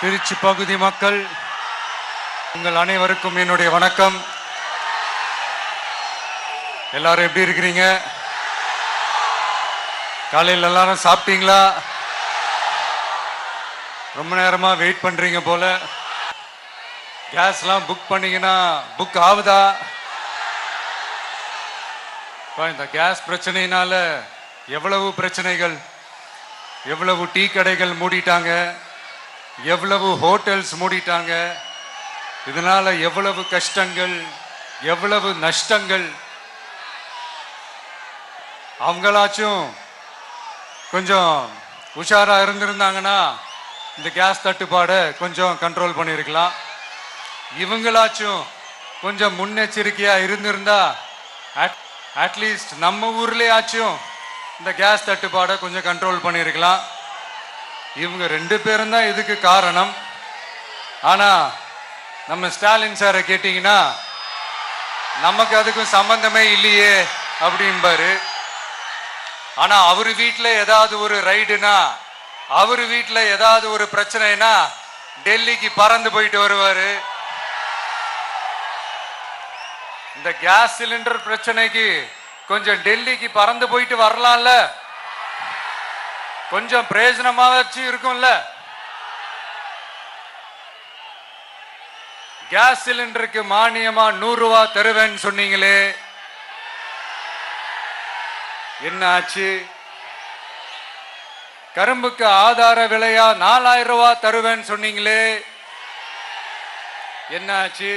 திருச்சி பகுதி மக்கள் உங்கள் அனைவருக்கும் என்னுடைய வணக்கம். எல்லாரும் எப்படி இருக்கிறீங்க? காலையில் எல்லாரும் சாப்பிட்டீங்களா? ரொம்ப நேரமா வெயிட் பண்றீங்க போல. கேஸ்லாம் புக் பண்ணீங்கன்னா புக் ஆகுதா? இந்த கேஸ் பிரச்சனையினால எவ்வளவு பிரச்சனைகள், எவ்வளவு டீ கடைகள் மூடிட்டாங்க, எவ்வளவு ஹோட்டல்ஸ் மூடிட்டாங்க, இதனால எவ்வளவு கஷ்டங்கள், எவ்வளவு நஷ்டங்கள். அவங்களாச்சும் கொஞ்சம் உஷாரா இருந்திருந்தாங்கன்னா இந்த கேஸ் தட்டுப்பாடை கொஞ்சம் கண்ட்ரோல் பண்ணியிருக்கலாம். இவங்களாச்சும் கொஞ்சம் முன்னெச்சரிக்கையா இருந்திருந்தா அட்லீஸ்ட் நம்ம ஊர்லயாச்சும் இந்த கேஸ் தட்டுப்பாடை கொஞ்சம் கண்ட்ரோல் பண்ணியிருக்கலாம். இவங்க 2 பேரும் தான் இதுக்கு காரணம். ஆனா நம்ம ஸ்டாலின் சாரை கேட்டீங்கன்னா நமக்கு அதுக்கும் சம்பந்தமே இல்லையே அப்படின்பாரு. ஆனா அவரு வீட்டில் ஏதாவது ஒரு ரைடுனா, அவரு வீட்டில் ஏதாவது ஒரு பிரச்சனைனா டெல்லிக்கு பறந்து போயிட்டு வருவாரு. இந்த கேஸ் சிலிண்டர் பிரச்சனைக்கு கொஞ்சம் டெல்லிக்கு பறந்து போயிட்டு வரலாம்ல, கொஞ்சம் பிரயோஜனமாச்சு இருக்கும்ல. கேஸ் சிலிண்டருக்கு மானியமா 100 ரூபாய் தருவேன்னு சொன்னீங்களே, என்ன ஆச்சு? கரும்புக்கு ஆதார விலையா 4000 ரூபாய் தருவேன்னு சொன்னீங்களே, என்ன ஆச்சு?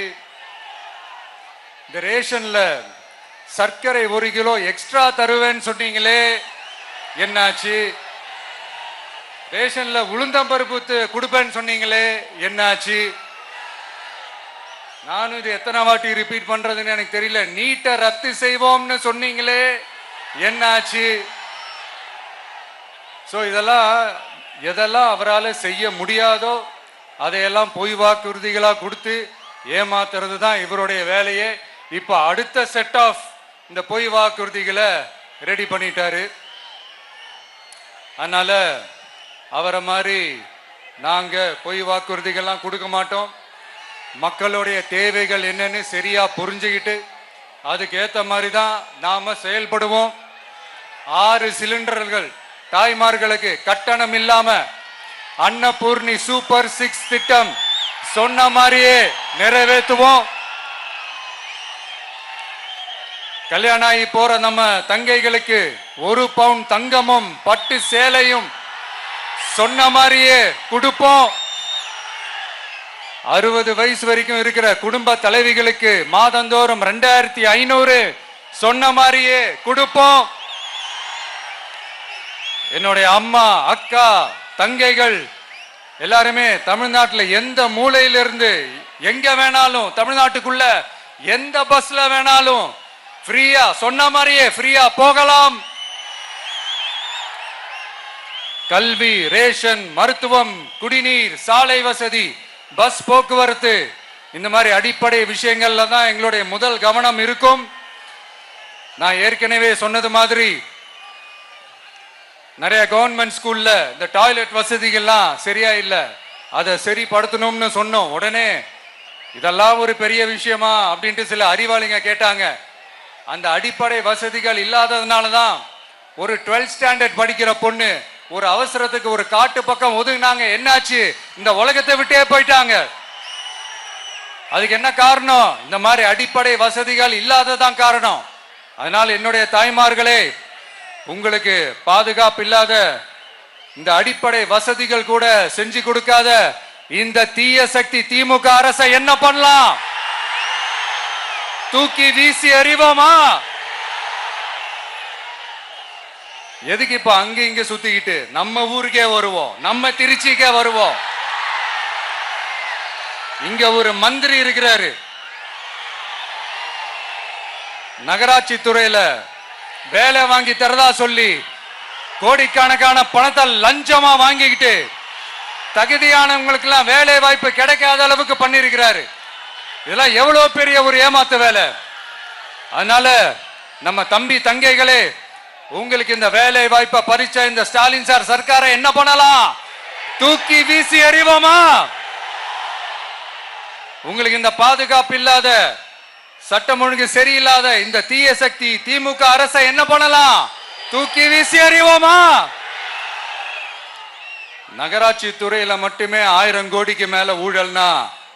இந்த ரேஷன்ல சர்க்கரை 1 கிலோ எக்ஸ்ட்ரா தருவேன்னு சொன்னீங்களே, என்னாச்சு? ரேஷன்ல உளுந்தம்பருப்பு கொடுப்பேன்னு சொன்னீங்களே, என்னாச்சு? நானும் இது எத்தனை வாட்டி ரிப்பீட் பண்றதுன்னு எனக்கு தெரியல. நீட்டை ரத்து செய்வோம்னு சொன்னீங்களே, என்னாச்சு? சோ எதெல்லாம் அவரால் செய்ய முடியாதோ அதையெல்லாம் பொய் வாக்குறுதிகளா கொடுத்து ஏமாத்துறது தான் இவருடைய வேலையே. இப்ப அடுத்த செட் ஆஃப் இந்த பொய் வாக்குறுதிகளை ரெடி பண்ணிட்டாரு. அதனால அவரை மாதிரி நாங்க பொய் வாக்குறுதிகள்லாம் கொடுக்க மாட்டோம். மக்களுடைய தேவைகள் என்னன்னு சரியா புரிஞ்சுக்கிட்டு அதுக்கு ஏத்த மாதிரி தான் நாம செயல்படுவோம். 6 சிலிண்டர்கள் தாய்மார்களுக்கு கட்டணம் இல்லாம அன்னபூர்ணி சூப்பர் 6 திட்டம் சொன்ன மாதிரியே நிறைவேற்றுவோம். கல்யாணம் ஆகி போற நம்ம தங்கைகளுக்கு 1 பவுன் தங்கமும் பட்டு சேலையும் சொன்ன மாதிரியே கொடுப்போம். 60 வயசு வரைக்கும் இருக்கிற குடும்ப தலைவிகளுக்கு மாதந்தோறும் 2500 சொன்ன மாதிரியே கொடுப்போம். என்னுடைய அம்மா, அக்கா, தங்கைகள் எல்லாருமே தமிழ்நாட்டில் எந்த மூலையிலிருந்து எங்க வேணாலும், தமிழ்நாட்டுக்குள்ள எந்த பஸ்ல வேணாலும் ஃப்ரீயா சொன்ன மாதிரியே ஃப்ரீயா போகலாம். கல்வி, ரேஷன், மருத்துவம், குடிநீர், சாலை வசதி, பஸ் போக்குவரத்து, இந்த மாதிரி அடிப்படை விஷயங்கள்ல தான் எங்களுடைய முதல் கவனம் இருக்கும். நான் ஏற்கனவே சொன்னது மாதிரி நிறைய கவர்மெண்ட் ஸ்கூல்ல இந்த டாய்லெட் வசதிகள்லாம் சரியா இல்ல, அதை சரிப்படுத்தணும்னு சொன்னோம். உடனே இதெல்லாம் ஒரு பெரிய விஷயமா அப்படின்ட்டு சில அறிவாளிங்க கேட்டாங்க. அந்த அடிப்படை வசதிகள் இல்லாததுனால தான் ஒரு 12th ஸ்டாண்டர்ட் படிக்கிற பொண்ணு ஒரு அவசரத்துக்கு ஒரு காட்டு பக்கம் ஒதுங்கினாங்க. என்னாச்சு? இந்த உலகத்தை விட்டே போயிட்டாங்க. அதுக்கு என்ன காரணம்? இந்த மாதிரி அடிப்படை வசதிகள் இல்லாததான் காரணம். அதனால என்னுடைய தாய்மார்களே, உங்களுக்கு பாதுகாப்பு இல்லாத இந்த அடிப்படை வசதிகள் கூட செஞ்சு கொடுக்காத இந்த தீய சக்தி திமுக அரசை என்ன பண்ணலாம்? தூக்கி வீசி அறிவோமா? எதுக்கு இப்ப அங்க இங்க சுத்திக்கிட்டு நம்ம ஊருக்கே வருவோம், நம்ம திருச்சிக்கே வருவோம். இங்க ஒரு மந்திரி இருக்கிறாரு, நகராட்சி துறையில வேலை வாங்கி தரதா சொல்லி கோடிக்கணக்கான பணத்தை லஞ்சமா வாங்கிக்கிட்டு தகுதியானவங்களுக்கு எல்லாம் வேலை வாய்ப்பு கிடைக்காத அளவுக்கு பண்ணிருக்கிறாரு. இதெல்லாம் எவ்வளவு பெரிய ஒரு ஏமாத்து வேலை. அதனால நம்ம தம்பி தங்கைகளே, உங்களுக்கு இந்த வேலை வாய்ப்பை பறிச்ச இந்த ஸ்டாலின் சார் சர்க்காரை என்ன பண்ணலாம்? தூக்கி வீசி எறிவோமா? உங்களுக்கு இந்த பாதுகாப்பு இல்லாத, சட்டம் ஒழுங்கு சரியில்லாத இந்த தீய சக்தி திமுக அரசை என்ன பண்ணலாம்? தூக்கி வீசி எறிவோமா? நகராட்சி துறையில மட்டுமே 1000 கோடிக்கு மேல ஊழல்னா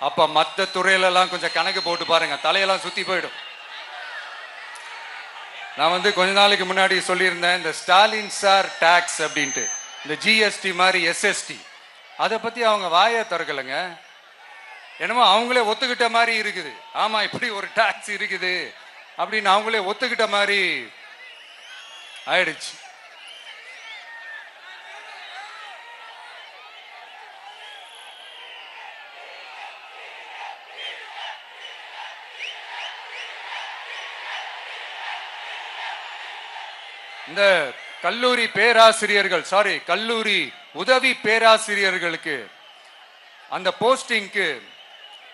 அப்ப மத்த துறையில எல்லாம் கொஞ்சம் கணக்கு போட்டு பாருங்க, தலையெல்லாம் சுத்தி போயிடும். நான் கொஞ்ச நாளைக்கு முன்னாடி சொல்லியிருந்தேன், இந்த ஸ்டாலின் சார் டாக்ஸ் அப்படின்ட்டு, இந்த ஜிஎஸ்டி மாதிரி எஸ்எஸ்டி, அதை பத்தி அவங்க வாயை திறக்கலைங்க. என்னமோ அவங்களே ஒத்துக்கிட்ட மாதிரி இருக்குது. ஆமா, இப்படி ஒரு டாக்ஸ் இருக்குது அப்படின்னு அவங்களே ஒத்துக்கிட்ட மாதிரி ஆயிடுச்சு. இந்த கல்லூரி பேராசிரியர்கள், கல்லூரி உதவி பேராசிரியர்களுக்கு அந்த போஸ்டிங்க்கு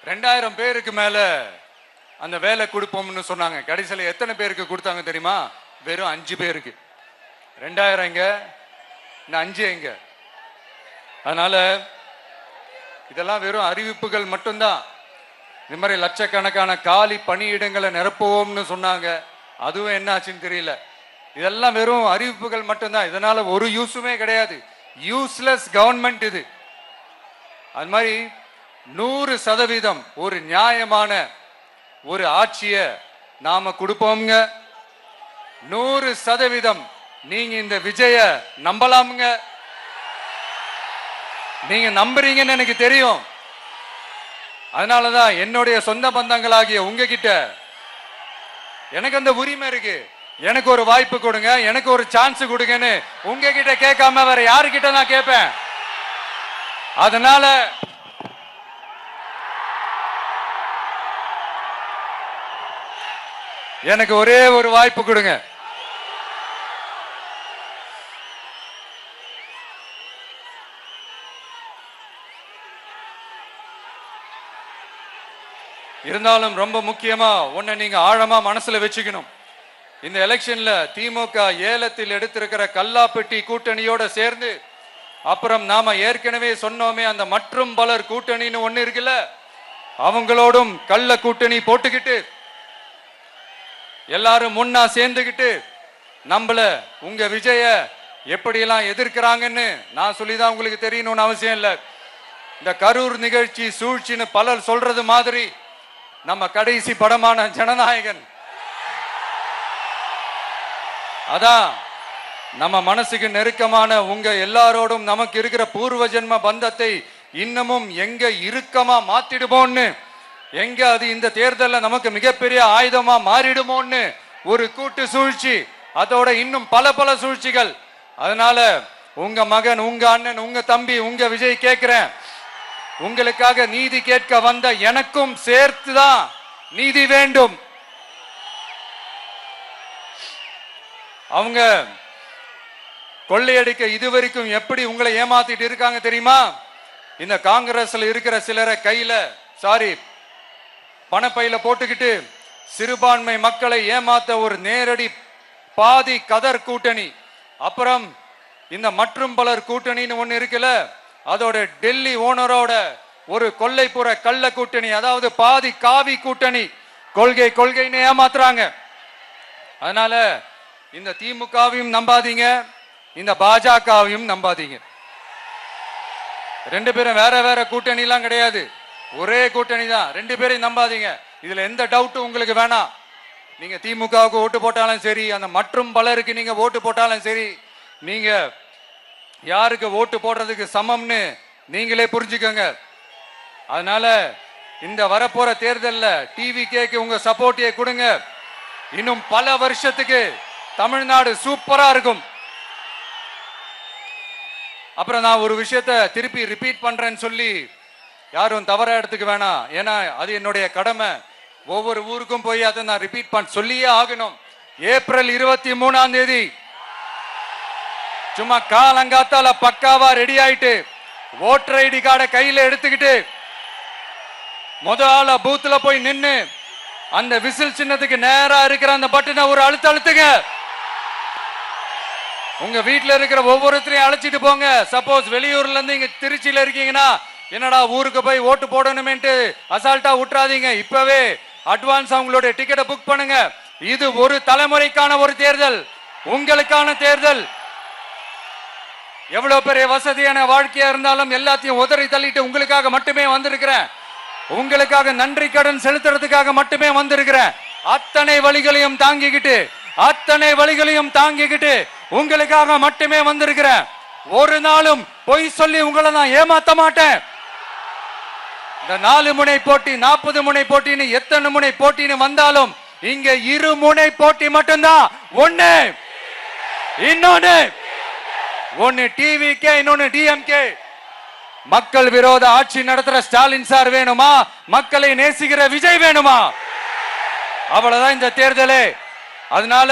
2000 பேருக்கு மேல அந்த வேலை கொடுப்போம்னு சொன்னாங்க. கடைசியில் எத்தனை பேருக்கு கொடுத்தாங்க தெரியுமா? வெறும் 5 பேருக்கு. 2000 எங்க, இந்த 5 எங்க? அதனால இதெல்லாம் வெறும் அறிவிப்புகள் மட்டும்தான். இந்த மாதிரி லட்சக்கணக்கான காலி பணியிடங்களை நிரப்புவோம்னு சொன்னாங்க, அதுவும் என்ன ஆச்சுன்னு தெரியல. இதெல்லாம் வெறும் அறிவிப்புகள் மட்டும்தான். இதனால ஒரு யூஸுமே கிடையாது. யூஸ்லெஸ் கவர்மெண்ட் இது. அது மாதிரி 100% ஒரு நியாயமான ஒரு ஆட்சியை நாம கொடுப்போம்ங்க. 100% நீங்க இந்த விஜய நம்பலாமுங்க. நீங்க நம்புறீங்கன்னு எனக்கு தெரியும். அதனாலதான் என்னுடைய சொந்த பந்தங்களாகிய உங்ககிட்ட எனக்கு அந்த உரிமை இருக்கு. எனக்கு ஒரு வாய்ப்பு கொடுங்க, எனக்கு ஒரு சான்ஸ் கொடுங்கன்னு உங்ககிட்ட கேட்காம வேற யாருக்கிட்ட நான் கேட்பேன்? அதனால எனக்கு ஒரே ஒரு வாய்ப்பு கொடுங்க. இருந்தாலும் ரொம்ப முக்கியமா ஒன்ன நீங்க ஆழமா மனசுல வச்சுக்கணும். இந்த எலெக்ஷன்ல திமுக ஏலத்தில் எடுத்திருக்கிற கல்லாப்பெட்டி கூட்டணியோட சேர்ந்து, அப்புறம் நாம ஏற்கனவே சொன்னோமே அந்த மற்றும் பலர் கூட்டணின்னு ஒண்ணு இருக்குல்ல, அவங்களோடும் கள்ள கூட்டணி போட்டுக்கிட்டு எல்லாரும் முன்னா சேர்ந்துகிட்டு நம்மள உங்க விஜய எப்படியெல்லாம் எதிர்க்கிறாங்கன்னு நான் சொல்லிதான் உங்களுக்கு தெரியணும்னு அவசியம் இல்லை. இந்த கரூர் நிகழ்ச்சி சூழ்ச்சின்னு பலர் சொல்றது மாதிரி நம்ம கடைசி படமான ஜனநாயகன், அதான் நம்ம மனசுக்கு நெருக்கமான உங்க எல்லாரோடும் நமக்கு இருக்கிற பூர்வ ஜென்ம பந்தத்தை இன்னமும் எங்க இறுக்கமா மாத்திடுமோன்னு, எங்க அது இந்த தேர்தலில் நமக்கு மிகப்பெரிய ஆயுதமா மாறிடுமோன்னு ஒரு கூட்டு சூழ்ச்சி, அதோட இன்னும் பல பல சூழ்ச்சிகள். அதனால உங்க மகன், உங்க அண்ணன், உங்க தம்பி, உங்க விஜய் கேட்கிறேன், உங்களுக்காக நீதி கேட்க வந்த எனக்கும் சேர்த்துதான் நீதி வேண்டும். அவங்க கொள்ளையடிக்க இதுவரைக்கும் எப்படி உங்களை ஏமாத்திட்டு இருக்காங்க தெரியுமா? இந்த காங்கிரஸ்ல இருக்கிற சிலரை கையில பணப்பையில போட்டுக்கிட்டு சிறுபான்மை மக்களை ஏமாத்த ஒரு நேரடி பாதி கதர் கூட்டணி, அப்புறம் இந்த மற்றும் பலர் கூட்டணின்னு ஒண்ணு இருக்குல்ல, அதோட டெல்லி ஓனரோட ஒரு கொள்ளைப்புற கள்ள கூட்டணி, அதாவது பாதி காவி கூட்டணி. கொள்கைன்னு ஏமாத்துறாங்க. அதனால இந்த திமுகவையும் நம்பாதீங்க, இந்த பாஜகவையும் நம்பாதீங்க. 2 பேரும் வேற வேற கூட்டணி எல்லாம் கிடையாது, ஒரே கூட்டணி தான். 2 பேரையும் நம்பாதீங்க. இதுல எந்த டவுட்டும் உங்களுக்கு வேணாம். நீங்க திமுகவுக்கு ஓட்டு போட்டாலும் சரி, அந்த மற்றும் பலருக்கு நீங்க ஓட்டு போட்டாலும் சரி, நீங்க யாருக்கு ஓட்டு போடுறதுக்கு சமம்னு நீங்களே புரிஞ்சுக்கோங்க. அதனால இந்த வரப்போற தேர்தலில் டிவிகேக்கு உங்க சப்போர்ட்டை கொடுங்க. இன்னும் பல வருஷத்துக்கு தமிழ்நாடு சூப்பரா இருக்கும். அப்புறம் நான் ஒரு விஷயத்தை திருப்பி ரிப்பீட் பண்றேன்னு சொல்லி யாரும் தவறா எடுத்துக்க வேணாம், ஏன்னா அது என்னுடைய கடமை. ஒவ்வொரு ஊருக்கும் போய் அதை நான் ரிப்பீட் சொல்லியே ஆகணும். ஏப்ரல் 23ஆம் தேதி சும்மா காலங்காத்தால பக்காவா ரெடி ஆயிட்டு ஓட்டர் ஐடி கார்டை கையில எடுத்துக்கிட்டு முதல்ல பூத்துல போய் நின்னு அந்த விசில் சின்னத்துக்கு நேரா இருக்கிற அந்த பட்டனை ஒரு அழுத்துங்க. உங்க வீட்டுல இருக்கிற ஒவ்வொருத்தரையும் அழைச்சிட்டு போங்க. சப்போஸ் வெளியூர்ல இருந்து இங்க திருச்சியில இருக்கீங்கன்னா, என்னடா ஊருக்கு போய் ஓட்டு போடணுமேன்ட்டு அசால்ட்டா விட்டுறாதீங்க. இப்பவே அட்வான்ஸ் அவங்களுடைய டிக்கெட்டை புக் பண்ணுங்க. இது ஒரு தலைமுறைக்கான ஒரு தேர்தல், உங்களுக்கான தேர்தல். எவ்வளவு பெரிய வசதியான வாழ்க்கையா இருந்தாலும் எல்லாத்தையும் உதறி தள்ளிட்டு உங்களுக்காக மட்டுமே வந்திருக்கிறேன். உங்களுக்காக நன்றி கடன் செலுத்துறதுக்காக மட்டுமே வந்திருக்கிறேன். அத்தனை வழிகளையும் தாங்கிக்கிட்டு உங்களுக்காக மட்டுமே வந்திருக்கிறேன். ஒரு நாளும் பொய் சொல்லி உங்களை நான் ஏமாத்த மாட்டேன். இந்த 4 முனை போட்டி 40 முனை போட்டின்னு எத்தனை முனை போட்டின்னு வந்தாலும் இங்க 2 முனை போட்டி மட்டும்தான். ஒன்னு டிவிகே, இன்னொன்னு டிஎம்கே. மக்கள் விரோத ஆட்சி நடத்துற ஸ்டாலின் சார் வேணுமா, மக்களை நேசிக்கிற விஜய் வேணுமா? அவ்வளவுதான் இந்த தேர்தலே. அதனால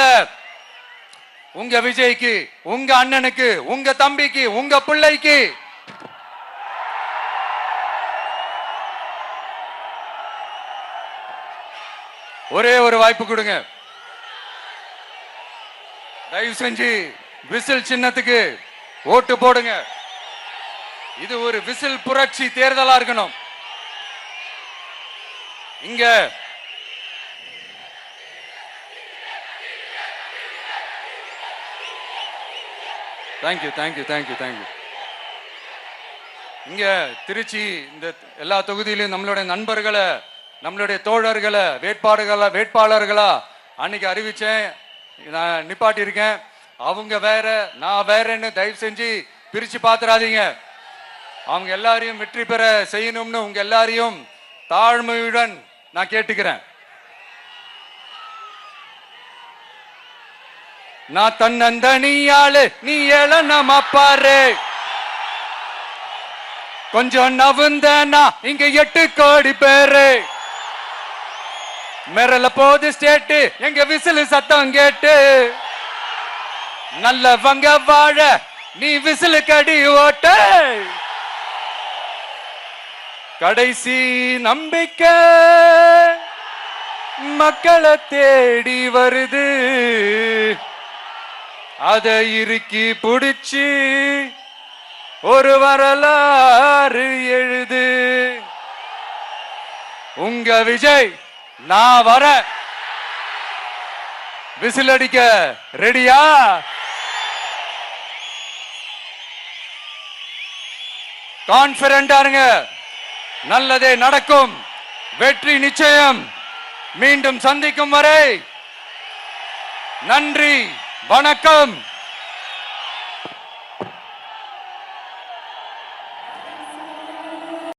உங்க விஜய்க்கு, உங்க அண்ணனுக்கு, உங்க தம்பிக்கு, உங்க பிள்ளைக்கு ஒரே ஒரு வாய்ப்பு கொடுங்க. தயவு செஞ்சு விசில் சின்னத்துக்கு ஓட்டு போடுங்க. இது ஒரு விசில் புரட்சி தேர்தலா இருக்கணும். இங்க தேங்க்யூ. இங்க திருச்சி இந்த எல்லா தொகுதியிலும் நம்மளுடைய நண்பர்களை, நம்மளுடைய தோழர்களை வேட்பாளர்களா அன்னைக்கு அறிவிச்சேன், நான் நிப்பாட்டி இருக்கேன். அவங்க வேற, நான் வேறன்னு தயவு செஞ்சு பிரிச்சு பாத்துறாதீங்க. அவங்க எல்லாரையும் வெற்றி பெற செய்யணும்னு உங்க எல்லாரையும் தாழ்மையுடன் நான் கேட்டுக்கிறேன். நான் தன்னந்தனியாளு, நீ ஏளனமா பாரு. கொஞ்சம் நவுந்தனா இங்க 8 கோடி பேரு. மிரல போது ஸ்டேட்டு எங்க விசில் சத்தம் கேட்டு. நல்லவங்க வாழ நீ விசில் கடி ஓட்ட. கடைசி நம்பிக்கை மக்களை தேடி வருது. அதை இறுக்கி புடிச்சு ஒரு வரலாறு எழுது. உங்க விஜய் நான் வர. விசில் அடிக்க ரெடியா? கான்பிடென்டா இருங்க. நல்லதே நடக்கும். வெற்றி நிச்சயம். மீண்டும் சந்திக்கும் வரை நன்றி, வணக்கம்.